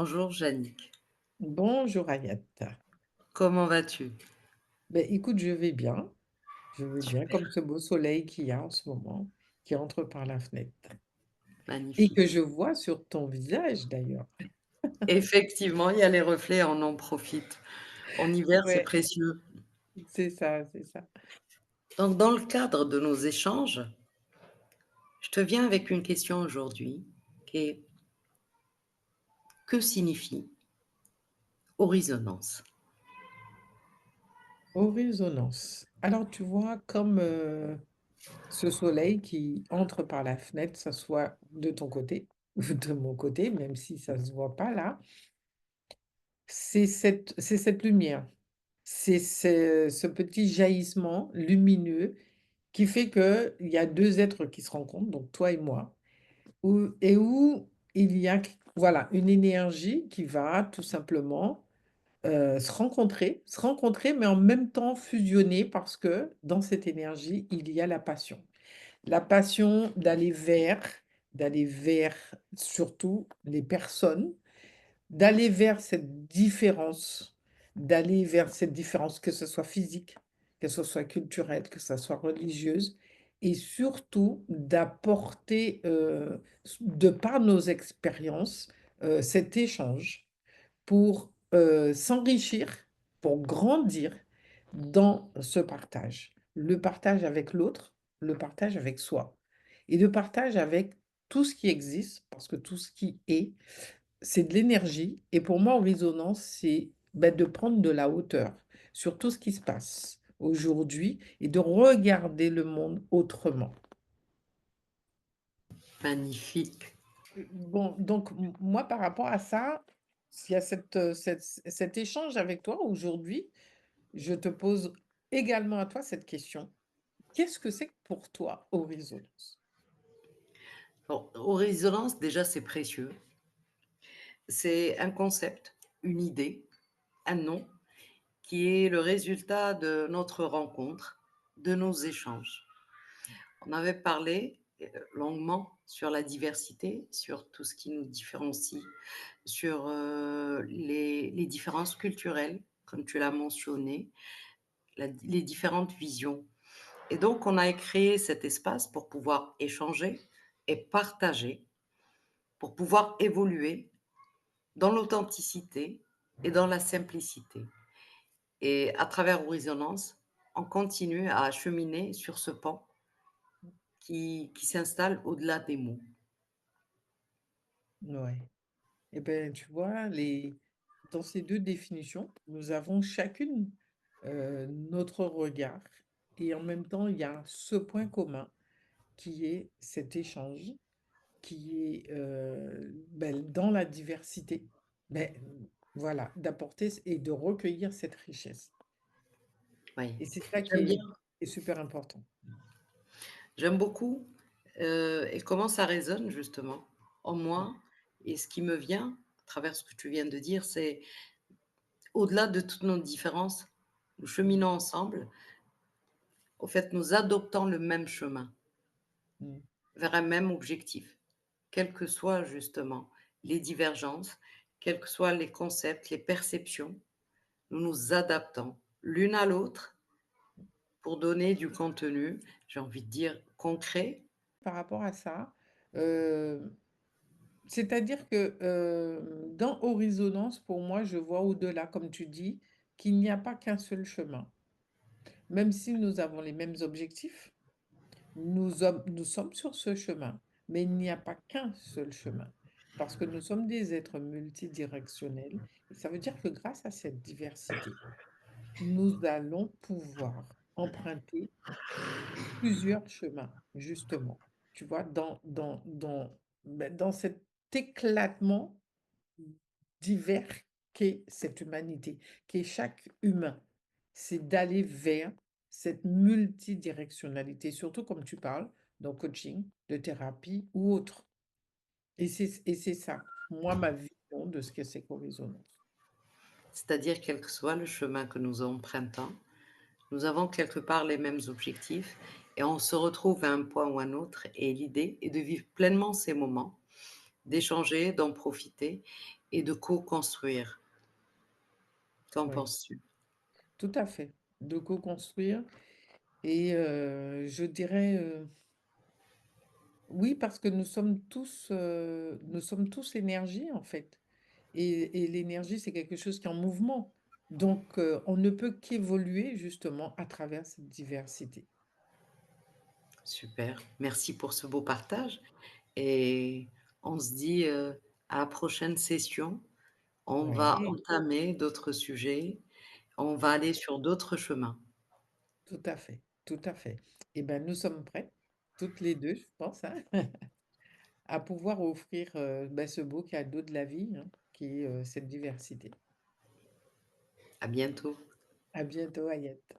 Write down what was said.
Bonjour Jannick, Bonjour Agnès. comment vas-tu? Ben, écoute, je vais bien Super, comme ce beau soleil qu'il y a en ce moment, qui entre par la fenêtre et que magnifique. je vois sur ton visage d'ailleurs. Effectivement, il y a les reflets, on en profite. En hiver, c'est Ouais, précieux. c'est ça, c'est ça. Donc, dans le cadre de nos échanges, je te viens avec une question aujourd'hui qui est que signifie horizonnance? Aux résonances. Alors tu vois, comme ce soleil qui entre par la fenêtre, ça soit de ton côté ou de mon côté, même si ça se voit pas là, c'est cette lumière, c'est ce petit jaillissement lumineux qui fait qu'il y a 2 êtres qui se rencontrent, donc toi et moi, où il y a voilà, une énergie qui va tout simplement, se rencontrer, mais en même temps fusionner parce que dans cette énergie, il y a la passion. La passion d'aller vers surtout les personnes, d'aller vers cette différence, que ce soit physique, que ce soit culturelle, que ce soit religieuse et surtout d'apporter, de par nos expériences, cet échange pour, s'enrichir, pour grandir dans ce partage. Le partage avec l'autre, le partage avec soi et le partage avec tout ce qui existe, parce que tout ce qui est, c'est de l'énergie et pour moi, en résonance, c'est, bah, de prendre de la hauteur sur tout ce qui se passe aujourd'hui et de regarder le monde autrement. Magnifique. Bon, donc moi, par rapport à ça, s'il y a cet échange avec toi aujourd'hui, je te pose également à toi cette question. Qu'est-ce que c'est pour toi, Horizonance? Bon, horizonnance, déjà, c'est précieux. C'est un concept, une idée, un nom qui est le résultat de notre rencontre, de nos échanges. On avait parlé longuement sur la diversité, sur tout ce qui nous différencie, sur les différences culturelles, comme tu l'as mentionné, les différentes visions. Et donc, on a créé cet espace pour pouvoir échanger et partager, pour pouvoir évoluer dans l'authenticité et dans la simplicité. Et à travers Horizonance, on continue à cheminer sur ce pan qui s'installe au-delà des mots. Ouais. Eh ben, tu vois, dans ces 2 définitions, nous avons chacune, notre regard et en même temps, il y a ce point commun qui est cet échange, qui est, dans la diversité, beh, voilà, d'apporter et de recueillir cette richesse Oui, et c'est ça j'aime bien, qui est super important. j'aime beaucoup et comment ça résonne justement en Mmh, moi. Et ce qui me vient à travers ce que tu viens de dire, c'est au-delà de toutes nos différences, nous mmh, cheminons ensemble. Au fait, nous adoptons le même chemin mmh. vers un même objectif, quelles que soient justement les divergences, quels que soient les concepts, les perceptions, nous nous adaptons l'une à l'autre pour donner du contenu, j'ai envie de dire concret. Par rapport à ça, heu, c'est-à-dire que, dans Horizonance, pour moi, je vois au-delà, comme tu dis, qu'il n'y a pas qu'un seul chemin. Même si nous avons les mêmes objectifs, nous sommes sur ce chemin, mais il n'y a pas qu'un seul chemin. Parce que nous sommes des êtres multidirectionnels et ça veut dire que grâce à cette diversité, nous allons pouvoir emprunter plusieurs chemins, justement. Tu vois? Dans cet éclatement divers qu'est cette humanité, qu'est chaque humain. C'est d'aller vers cette multidirectionnalité, surtout comme tu parles, dans coaching, de thérapie ou autre. Et c'est ça, moi, ma vision de ce que c'est qu'Horizonance. C'est-à-dire quel que soit le chemin que nous empruntons, nous avons quelque part les mêmes objectifs et on se retrouve à un point ou un autre et l'idée est de vivre pleinement ces moments, d'échanger, d'en profiter et de co-construire. Qu'en Oui, penses-tu? tout à fait. De co-construire et je dirais, oui, parce que nous sommes tous énergie, en fait et l'énergie, c'est quelque chose qui est en mouvement. Donc on ne peut qu'évoluer justement à travers cette diversité. Super, merci pour ce beau partage et on se dit, à la prochaine session. On va Oui, entamer d'autres sujets, on va aller sur d'autres chemins. tout à fait, tout à fait. Et ben, nous sommes prêts, toutes les 2, je pense, hein, à pouvoir offrir, bah, ce beau cadeau de la vie, hein, qui est, cette diversité. À bientôt. À bientôt, Ayette.